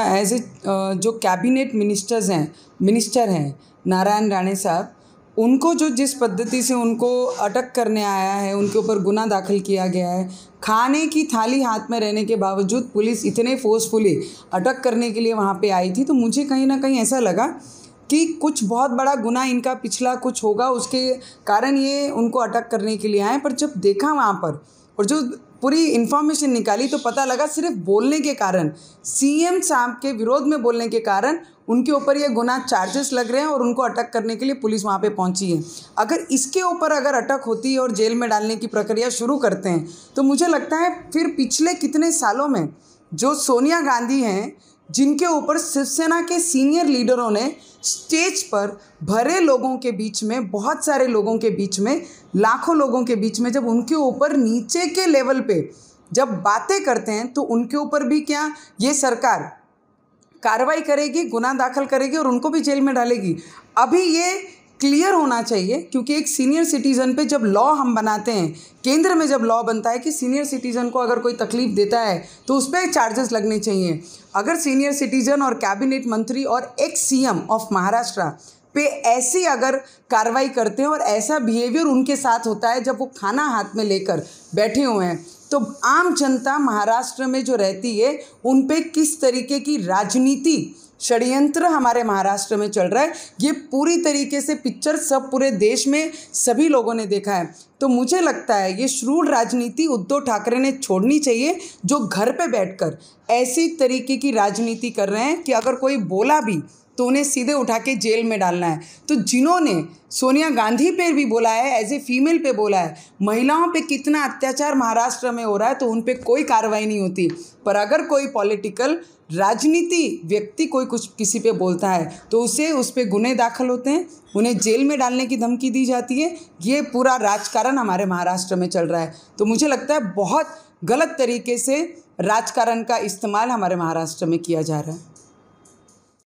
As a जो cabinet minister हैं नारायण राणे साहब, उनको जो जिस पद्धति से उनको अटक करने आया है, उनके ऊपर गुना दाखिल किया गया है, खाने की थाली हाथ में रहने के बावजूद पुलिस इतने फोर्सफुली अटक करने के लिए वहाँ पे आई थी, तो मुझे कहीं ना कहीं ऐसा लगा कि कुछ बहुत बड़ा गुना इनका पिछला कुछ होगा, उसके कारण ये उनको अटक करने के लिए आए। पर जब देखा वहाँ पर और जो पूरी इन्फॉर्मेशन निकाली तो पता लगा सिर्फ बोलने के कारण, सीएम साहब के विरोध में बोलने के कारण उनके ऊपर ये गुना चार्जेस लग रहे हैं और उनको अटक करने के लिए पुलिस वहाँ पे पहुँची है। अगर इसके ऊपर अगर अटक होती है और जेल में डालने की प्रक्रिया शुरू करते हैं तो मुझे लगता है फिर पिछले कितने सालों में जो सोनिया गांधी हैं, जिनके ऊपर शिवसेना के सीनियर लीडरों ने स्टेज पर भरे लोगों के बीच में, बहुत सारे लोगों के बीच में, लाखों लोगों के बीच में जब उनके ऊपर नीचे के लेवल पे जब बातें करते हैं तो उनके ऊपर भी क्या ये सरकार कार्रवाई करेगी, गुना दाखिल करेगी और उनको भी जेल में डालेगी। अभी ये क्लियर होना चाहिए, क्योंकि एक सीनियर सिटीज़न पे जब लॉ हम बनाते हैं, केंद्र में जब लॉ बनता है कि सीनियर सिटीज़न को अगर कोई तकलीफ़ देता है तो उस पर चार्जेस लगने चाहिए। अगर सीनियर सिटीज़न और कैबिनेट मंत्री और एक्स सीएम ऑफ महाराष्ट्र पे ऐसी अगर कार्रवाई करते हैं और ऐसा बिहेवियर उनके साथ होता है जब वो खाना हाथ में लेकर बैठे हुए हैं, तो आम जनता महाराष्ट्र में जो रहती है उन पे किस तरीके की राजनीति षड्यंत्र हमारे महाराष्ट्र में चल रहा है, ये पूरी तरीके से पिक्चर सब पूरे देश में सभी लोगों ने देखा है। तो मुझे लगता है ये श्रूड राजनीति उद्धव ठाकरे ने छोड़नी चाहिए, जो घर पे बैठकर ऐसी तरीके की राजनीति कर रहे हैं कि अगर कोई बोला भी तो उन्हें सीधे उठा के जेल में डालना है। तो जिन्होंने सोनिया गांधी पे भी बोला है, एज ए फीमेल पे बोला है, महिलाओं पे कितना अत्याचार महाराष्ट्र में हो रहा है तो उन पे कोई कार्रवाई नहीं होती। पर अगर कोई पॉलिटिकल राजनीति व्यक्ति कोई कुछ किसी पे बोलता है तो उस पे गुने दाखिल होते हैं, उन्हें जेल में डालने की धमकी दी जाती है। ये पूरा राजकारण हमारे महाराष्ट्र में चल रहा है। तो मुझे लगता है बहुत गलत तरीके से राजकारण का इस्तेमाल हमारे महाराष्ट्र में किया जा रहा है।